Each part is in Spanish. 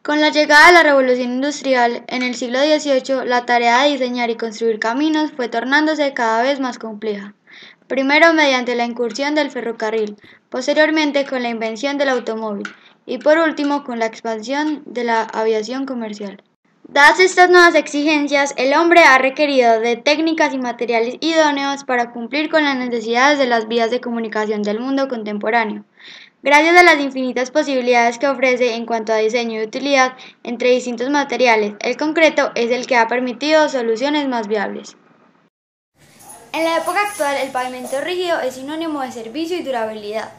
Con la llegada de la revolución industrial en el siglo XVIII, la tarea de diseñar y construir caminos fue tornándose cada vez más compleja. Primero mediante la incursión del ferrocarril, posteriormente con la invención del automóvil y por último con la expansión de la aviación comercial. Dadas estas nuevas exigencias, el hombre ha requerido de técnicas y materiales idóneos para cumplir con las necesidades de las vías de comunicación del mundo contemporáneo. Gracias a las infinitas posibilidades que ofrece en cuanto a diseño y utilidad entre distintos materiales, el concreto es el que ha permitido soluciones más viables. En la época actual, el pavimento rígido es sinónimo de servicio y durabilidad.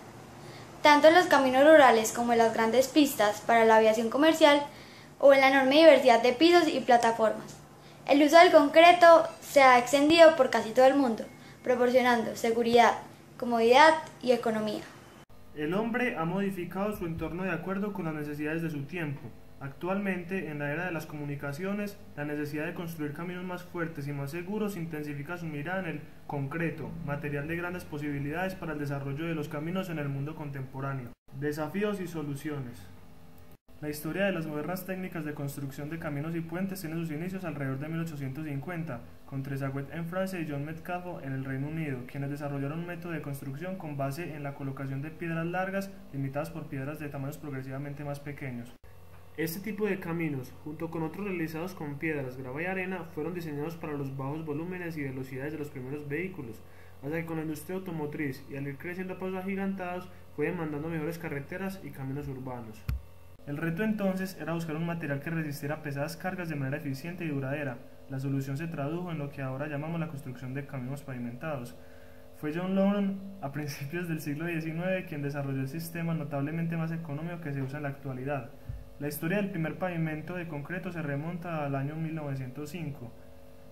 Tanto en los caminos rurales como en las grandes pistas para la aviación comercial o en la enorme diversidad de pisos y plataformas. El uso del concreto se ha extendido por casi todo el mundo, proporcionando seguridad, comodidad y economía. El hombre ha modificado su entorno de acuerdo con las necesidades de su tiempo. Actualmente, en la era de las comunicaciones, la necesidad de construir caminos más fuertes y más seguros intensifica su mirada en el concreto, material de grandes posibilidades para el desarrollo de los caminos en el mundo contemporáneo. Desafíos y soluciones. La historia de las modernas técnicas de construcción de caminos y puentes tiene sus inicios alrededor de 1850, con Tresaguet en Francia y John Metcalfe en el Reino Unido, quienes desarrollaron un método de construcción con base en la colocación de piedras largas limitadas por piedras de tamaños progresivamente más pequeños. Este tipo de caminos, junto con otros realizados con piedras, grava y arena, fueron diseñados para los bajos volúmenes y velocidades de los primeros vehículos, hasta que con la industria automotriz y al ir creciendo a pasos agigantados, fue demandando mejores carreteras y caminos urbanos. El reto entonces era buscar un material que resistiera pesadas cargas de manera eficiente y duradera. La solución se tradujo en lo que ahora llamamos la construcción de caminos pavimentados. Fue John Logan, a principios del siglo XIX, quien desarrolló el sistema notablemente más económico que se usa en la actualidad. La historia del primer pavimento de concreto se remonta al año 1905,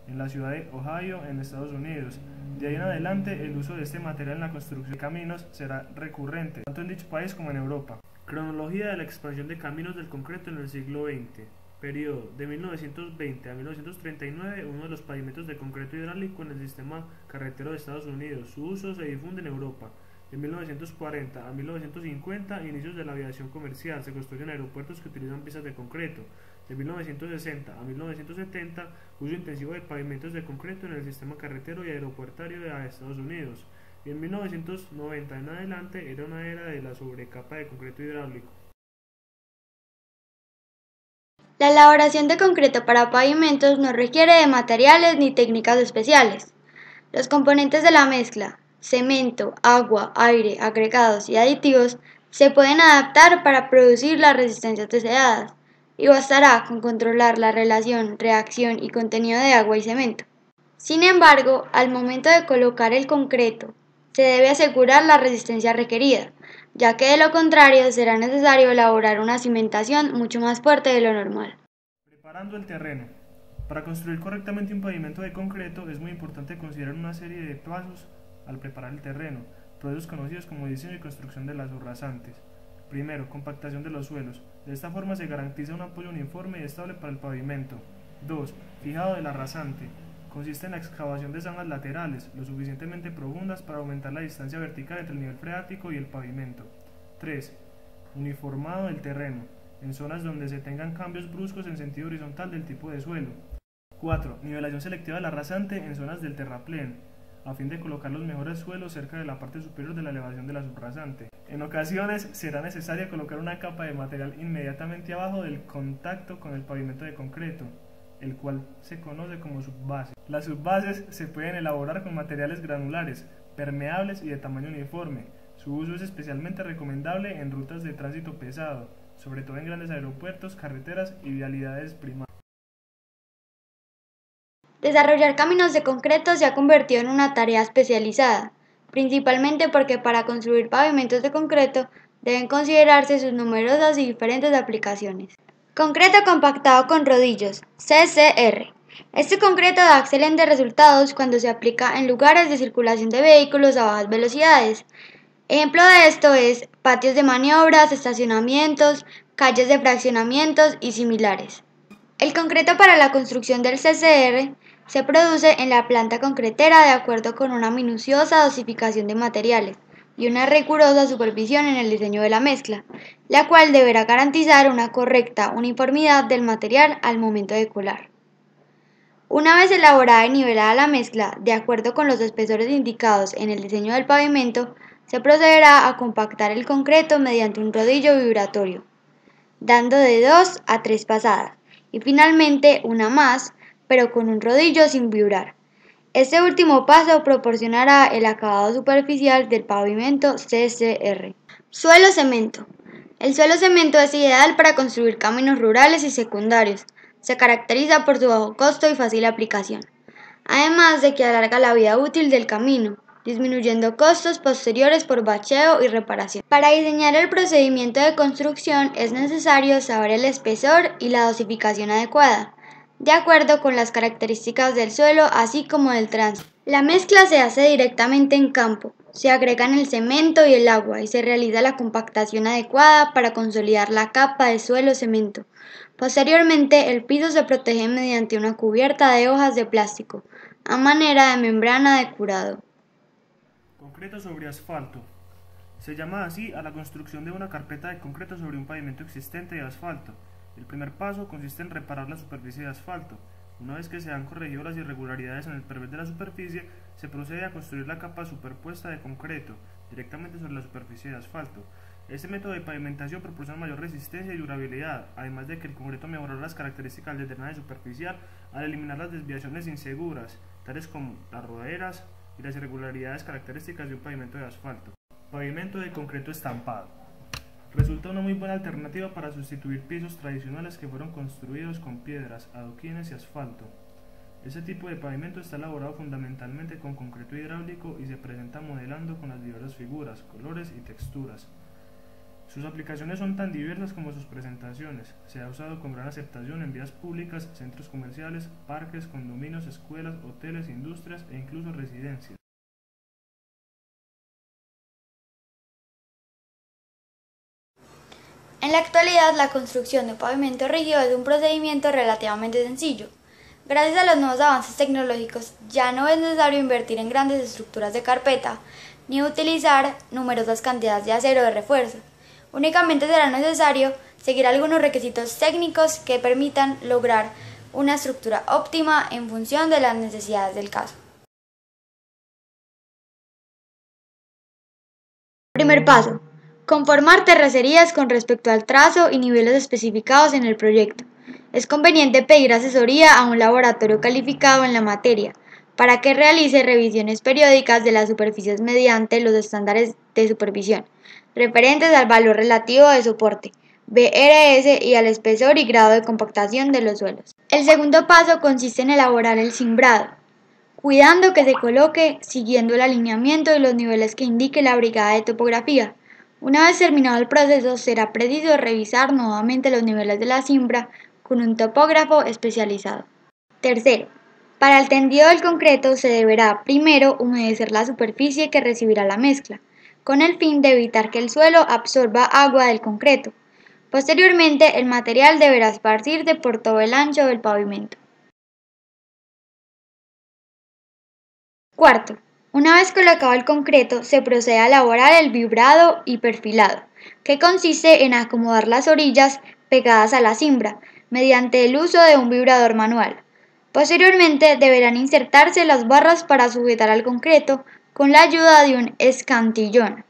en la ciudad de Ohio, en Estados Unidos. De ahí en adelante, el uso de este material en la construcción de caminos será recurrente, tanto en dicho país como en Europa. Cronología de la expansión de caminos del concreto en el siglo XX. Periodo de 1920 a 1939, uno de los pavimentos de concreto hidráulico en el sistema carretero de Estados Unidos. Su uso se difunde en Europa. De 1940 a 1950, inicios de la aviación comercial. Se construyen aeropuertos que utilizan pistas de concreto. De 1960 a 1970, uso intensivo de pavimentos de concreto en el sistema carretero y aeropuertario de Estados Unidos. Y en 1990 en adelante era una era de la sobrecapa de concreto hidráulico. La elaboración de concreto para pavimentos no requiere de materiales ni técnicas especiales. Los componentes de la mezcla, cemento, agua, aire, agregados y aditivos, se pueden adaptar para producir las resistencias deseadas, y bastará con controlar la relación, reacción y contenido de agua y cemento. Sin embargo, al momento de colocar el concreto, se debe asegurar la resistencia requerida, ya que de lo contrario será necesario elaborar una cimentación mucho más fuerte de lo normal. Preparando el terreno. Para construir correctamente un pavimento de concreto es muy importante considerar una serie de pasos al preparar el terreno, procesos conocidos como diseño y construcción de las rasantes. Primero, compactación de los suelos. De esta forma se garantiza un apoyo uniforme y estable para el pavimento. 2. Fijado de la rasante. Consiste en la excavación de zanjas laterales, lo suficientemente profundas para aumentar la distancia vertical entre el nivel freático y el pavimento. 3. Uniformado del terreno, en zonas donde se tengan cambios bruscos en sentido horizontal del tipo de suelo. 4. Nivelación selectiva de la rasante en zonas del terraplén, a fin de colocar los mejores suelos cerca de la parte superior de la elevación de la subrasante. En ocasiones será necesario colocar una capa de material inmediatamente abajo del contacto con el pavimento de concreto, el cual se conoce como subbase. Las subbases se pueden elaborar con materiales granulares, permeables y de tamaño uniforme. Su uso es especialmente recomendable en rutas de tránsito pesado, sobre todo en grandes aeropuertos, carreteras y vialidades primarias. Desarrollar caminos de concreto se ha convertido en una tarea especializada, principalmente porque para construir pavimentos de concreto deben considerarse sus numerosas y diferentes aplicaciones. Concreto compactado con rodillos, CCR. Este concreto da excelentes resultados cuando se aplica en lugares de circulación de vehículos a bajas velocidades. Ejemplo de esto es patios de maniobras, estacionamientos, calles de fraccionamientos y similares. El concreto para la construcción del CCR se produce en la planta concretera de acuerdo con una minuciosa dosificación de materiales, y una rigurosa supervisión en el diseño de la mezcla, la cual deberá garantizar una correcta uniformidad del material al momento de colar. Una vez elaborada y nivelada la mezcla, de acuerdo con los espesores indicados en el diseño del pavimento, se procederá a compactar el concreto mediante un rodillo vibratorio, dando de 2 a 3 pasadas, y finalmente una más, pero con un rodillo sin vibrar. Este último paso proporcionará el acabado superficial del pavimento CCR. Suelo cemento. El suelo cemento es ideal para construir caminos rurales y secundarios. Se caracteriza por su bajo costo y fácil aplicación, además de que alarga la vida útil del camino, disminuyendo costos posteriores por bacheo y reparación. Para diseñar el procedimiento de construcción es necesario saber el espesor y la dosificación adecuada, de acuerdo con las características del suelo así como del tránsito. La mezcla se hace directamente en campo, se agregan el cemento y el agua y se realiza la compactación adecuada para consolidar la capa de suelo cemento. Posteriormente, el piso se protege mediante una cubierta de hojas de plástico, a manera de membrana de curado. Concreto sobre asfalto. Se llama así a la construcción de una carpeta de concreto sobre un pavimento existente de asfalto. El primer paso consiste en reparar la superficie de asfalto. Una vez que se han corregido las irregularidades en el perfil de la superficie, se procede a construir la capa superpuesta de concreto directamente sobre la superficie de asfalto. Este método de pavimentación proporciona mayor resistencia y durabilidad, además de que el concreto mejora las características del drenaje superficial al eliminar las desviaciones inseguras, tales como las rodaderas y las irregularidades características de un pavimento de asfalto. Pavimento de concreto estampado. Resulta una muy buena alternativa para sustituir pisos tradicionales que fueron construidos con piedras, adoquines y asfalto. Este tipo de pavimento está elaborado fundamentalmente con concreto hidráulico y se presenta modelando con las diversas figuras, colores y texturas. Sus aplicaciones son tan diversas como sus presentaciones. Se ha usado con gran aceptación en vías públicas, centros comerciales, parques, condominios, escuelas, hoteles, industrias e incluso residencias. En la actualidad, la construcción de pavimento rígido es un procedimiento relativamente sencillo. Gracias a los nuevos avances tecnológicos, ya no es necesario invertir en grandes estructuras de carpeta, ni utilizar numerosas cantidades de acero de refuerzo. Únicamente será necesario seguir algunos requisitos técnicos que permitan lograr una estructura óptima en función de las necesidades del caso. Primer paso: conformar terracerías con respecto al trazo y niveles especificados en el proyecto. Es conveniente pedir asesoría a un laboratorio calificado en la materia para que realice revisiones periódicas de las superficies mediante los estándares de supervisión referentes al valor relativo de soporte, BRS, y al espesor y grado de compactación de los suelos. El segundo paso consiste en elaborar el cimbrado, cuidando que se coloque siguiendo el alineamiento y los niveles que indique la brigada de topografía. Una vez terminado el proceso, será preciso revisar nuevamente los niveles de la cimbra con un topógrafo especializado. Tercero, para el tendido del concreto se deberá primero humedecer la superficie que recibirá la mezcla, con el fin de evitar que el suelo absorba agua del concreto. Posteriormente, el material deberá esparcirse por todo el ancho del pavimento. Cuarto, una vez colocado el concreto, se procede a elaborar el vibrado y perfilado, que consiste en acomodar las orillas pegadas a la cimbra, mediante el uso de un vibrador manual. Posteriormente, deberán insertarse las barras para sujetar al concreto con la ayuda de un escantillón,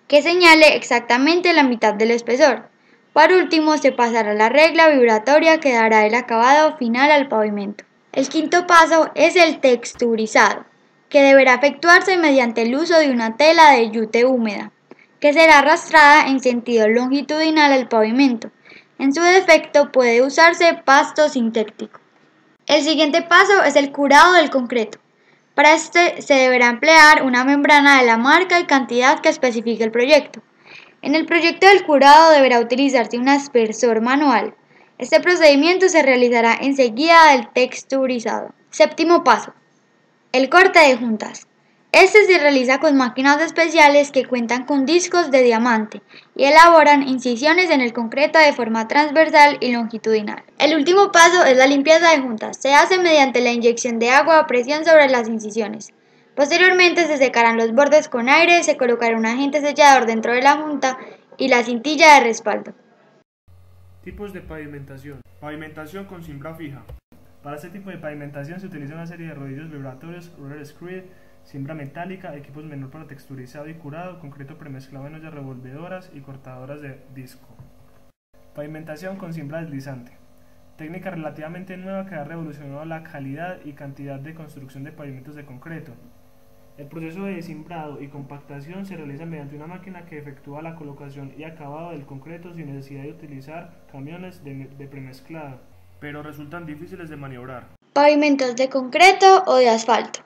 que señale exactamente la mitad del espesor. Por último, se pasará la regla vibratoria que dará el acabado final al pavimento. El quinto paso es el texturizado, que deberá efectuarse mediante el uso de una tela de yute húmeda, que será arrastrada en sentido longitudinal al pavimento. En su defecto puede usarse pasto sintético. El siguiente paso es el curado del concreto. Para este se deberá emplear una membrana de la marca y cantidad que especifique el proyecto. En el proyecto del curado deberá utilizarse un aspersor manual. Este procedimiento se realizará enseguida del texturizado. Séptimo paso: el corte de juntas. Este se realiza con máquinas especiales que cuentan con discos de diamante y elaboran incisiones en el concreto de forma transversal y longitudinal. El último paso es la limpieza de juntas. Se hace mediante la inyección de agua a presión sobre las incisiones. Posteriormente se secarán los bordes con aire, se colocará un agente sellador dentro de la junta y la cintilla de respaldo. Tipos de pavimentación. Pavimentación con cimbra fija. Para este tipo de pavimentación se utiliza una serie de rodillos vibratorios, roller screed, cimbra metálica, equipos menor para texturizado y curado, concreto premezclado en ollas revolvedoras y cortadoras de disco. Pavimentación con cimbra deslizante. Técnica relativamente nueva que ha revolucionado la calidad y cantidad de construcción de pavimentos de concreto. El proceso de cimbrado y compactación se realiza mediante una máquina que efectúa la colocación y acabado del concreto sin necesidad de utilizar camiones de premezclado, pero resultan difíciles de maniobrar. Pavimentos de concreto o de asfalto.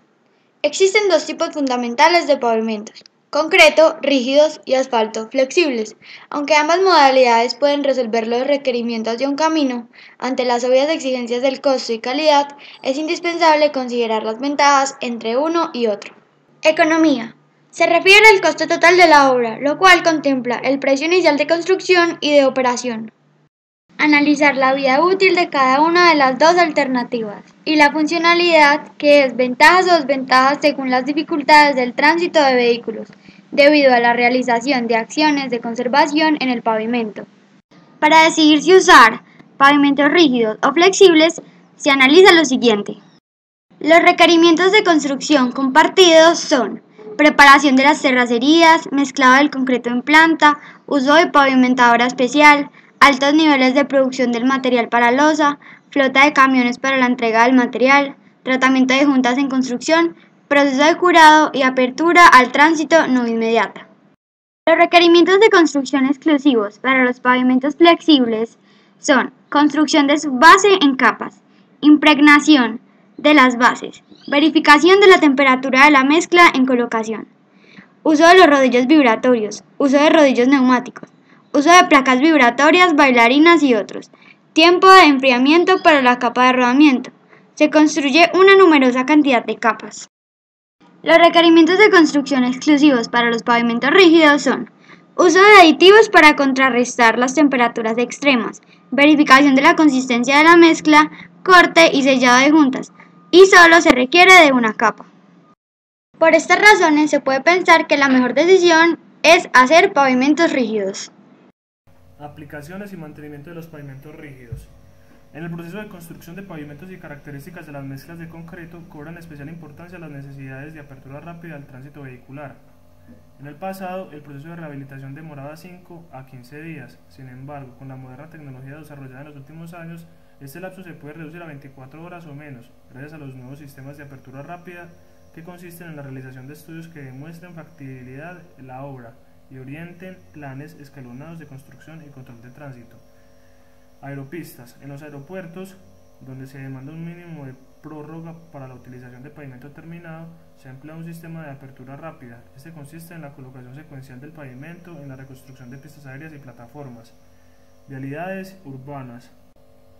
Existen dos tipos fundamentales de pavimentos: concreto, rígidos, y asfalto, flexibles. Aunque ambas modalidades pueden resolver los requerimientos de un camino, ante las obvias exigencias del costo y calidad, es indispensable considerar las ventajas entre uno y otro. Economía. Se refiere al costo total de la obra, lo cual contempla el precio inicial de construcción y de operación. Analizar la vida útil de cada una de las dos alternativas y la funcionalidad, que es ventajas o desventajas según las dificultades del tránsito de vehículos, debido a la realización de acciones de conservación en el pavimento. Para decidir si usar pavimentos rígidos o flexibles, se analiza lo siguiente. Los requerimientos de construcción compartidos son: preparación de las terracerías, mezclado del concreto en planta, uso de pavimentadora especial, altos niveles de producción del material para losa, flota de camiones para la entrega del material, tratamiento de juntas en construcción, proceso de curado y apertura al tránsito no inmediata. Los requerimientos de construcción exclusivos para los pavimentos flexibles son: construcción de su base en capas, impregnación de las bases, verificación de la temperatura de la mezcla en colocación, uso de los rodillos vibratorios, uso de rodillos neumáticos, uso de placas vibratorias, bailarinas y otros, tiempo de enfriamiento para la capa de rodamiento. Se construye una numerosa cantidad de capas. Los requerimientos de construcción exclusivos para los pavimentos rígidos son: uso de aditivos para contrarrestar las temperaturas extremas, verificación de la consistencia de la mezcla, corte y sellado de juntas, y solo se requiere de una capa. Por estas razones se puede pensar que la mejor decisión es hacer pavimentos rígidos. Aplicaciones y mantenimiento de los pavimentos rígidos. En el proceso de construcción de pavimentos y características de las mezclas de concreto cobran especial importancia las necesidades de apertura rápida al tránsito vehicular. En el pasado, el proceso de rehabilitación demoraba 5 a 15 días. Sin embargo, con la moderna tecnología desarrollada en los últimos años, este lapso se puede reducir a 24 horas o menos, gracias a los nuevos sistemas de apertura rápida que consisten en la realización de estudios que demuestren factibilidad en la obra y orienten planes escalonados de construcción y control de tránsito. Aeropistas. En los aeropuertos, donde se demanda un mínimo de prórroga para la utilización de pavimento terminado, se emplea un sistema de apertura rápida. Este consiste en la colocación secuencial del pavimento, en la reconstrucción de pistas aéreas y plataformas. Vialidades urbanas.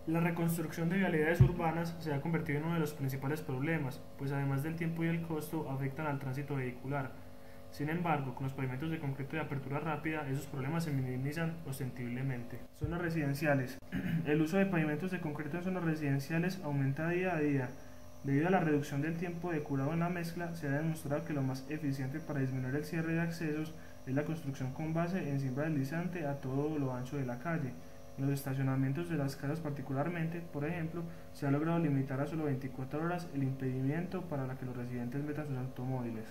La reconstrucción de vialidades urbanas se ha convertido en uno de los principales problemas, pues además del tiempo y el costo afectan al tránsito vehicular. Sin embargo, con los pavimentos de concreto de apertura rápida, esos problemas se minimizan ostensiblemente. Zonas residenciales. El uso de pavimentos de concreto en zonas residenciales aumenta día a día. Debido a la reducción del tiempo de curado en la mezcla, se ha demostrado que lo más eficiente para disminuir el cierre de accesos es la construcción con base en cimbra deslizante a todo lo ancho de la calle. En los estacionamientos de las casas particularmente, por ejemplo, se ha logrado limitar a solo 24 horas el impedimento para que los residentes metan sus automóviles.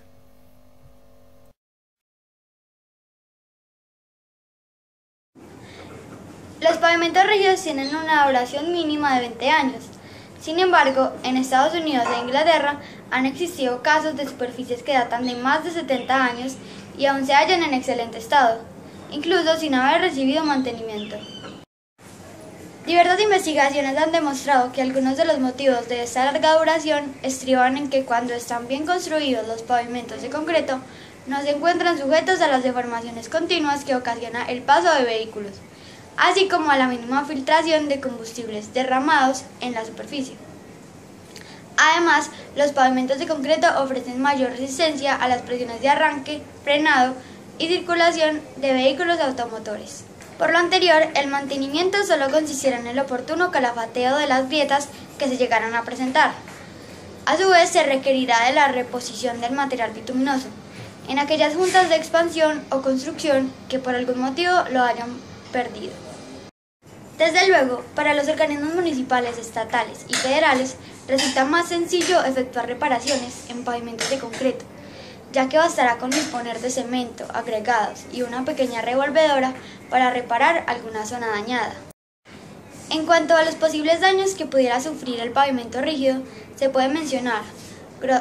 Los pavimentos rígidos tienen una duración mínima de 20 años. Sin embargo, en Estados Unidos e Inglaterra han existido casos de superficies que datan de más de 70 años y aún se hallan en excelente estado, incluso sin haber recibido mantenimiento. Diversas investigaciones han demostrado que algunos de los motivos de esta larga duración estriban en que cuando están bien construidos los pavimentos de concreto no se encuentran sujetos a las deformaciones continuas que ocasiona el paso de vehículos, así como a la mínima filtración de combustibles derramados en la superficie. Además, los pavimentos de concreto ofrecen mayor resistencia a las presiones de arranque, frenado y circulación de vehículos automotores. Por lo anterior, el mantenimiento solo consistirá en el oportuno calafateo de las grietas que se llegaran a presentar. A su vez, se requerirá de la reposición del material bituminoso en aquellas juntas de expansión o construcción que por algún motivo lo hayan perdido. Desde luego, para los organismos municipales, estatales y federales, resulta más sencillo efectuar reparaciones en pavimentos de concreto, ya que bastará con disponer de cemento, agregados y una pequeña revolvedora para reparar alguna zona dañada. En cuanto a los posibles daños que pudiera sufrir el pavimento rígido, se puede mencionar,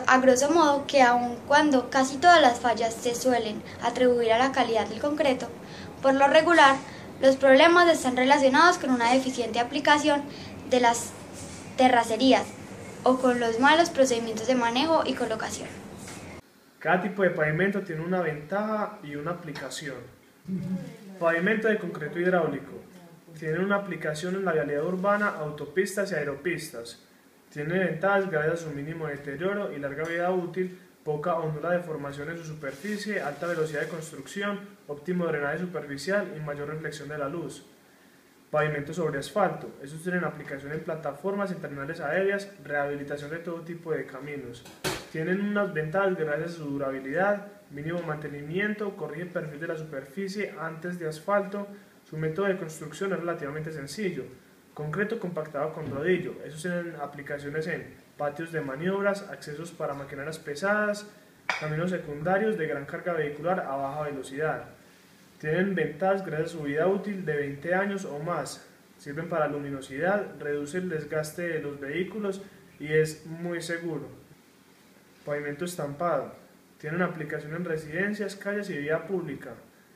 a grosso modo, que aun cuando casi todas las fallas se suelen atribuir a la calidad del concreto, por lo regular, los problemas están relacionados con una deficiente aplicación de las terracerías o con los malos procedimientos de manejo y colocación. Cada tipo de pavimento tiene una ventaja y una aplicación. Pavimento de concreto hidráulico. Tiene una aplicación en la vialidad urbana, autopistas y aeropistas. Tiene ventajas gracias a su mínimo deterioro y larga vida útil, poca o nula deformación en su superficie, alta velocidad de construcción, óptimo drenaje superficial y mayor reflexión de la luz. Pavimento sobre asfalto. Estos tienen aplicación en plataformas, en terminales aéreas, rehabilitación de todo tipo de caminos. Tienen unas ventajas gracias a su durabilidad, mínimo mantenimiento, corrige el perfil de la superficie antes de asfalto. Su método de construcción es relativamente sencillo. Concreto compactado con rodillo. Estos tienen aplicaciones en patios de maniobras, accesos para maquinarias pesadas, caminos secundarios de gran carga vehicular a baja velocidad. Tienen ventajas gracias a su vida útil de 20 años o más. Sirven para luminosidad, reduce el desgaste de los vehículos y es muy seguro. Pavimento estampado. Tienen aplicación en residencias, calles y vía pública,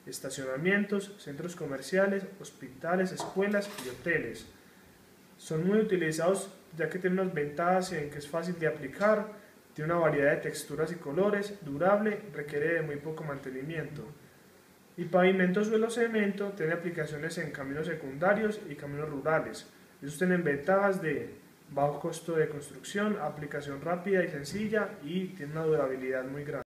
estacionamientos, centros comerciales, hospitales, escuelas y hoteles. Son muy utilizados ya que tienen unas ventajas en que es fácil de aplicar, tiene una variedad de texturas y colores, durable, requiere de muy poco mantenimiento. Y pavimento suelo cemento tiene aplicaciones en caminos secundarios y caminos rurales. Estos tienen ventajas de bajo costo de construcción, aplicación rápida y sencilla y tiene una durabilidad muy grande.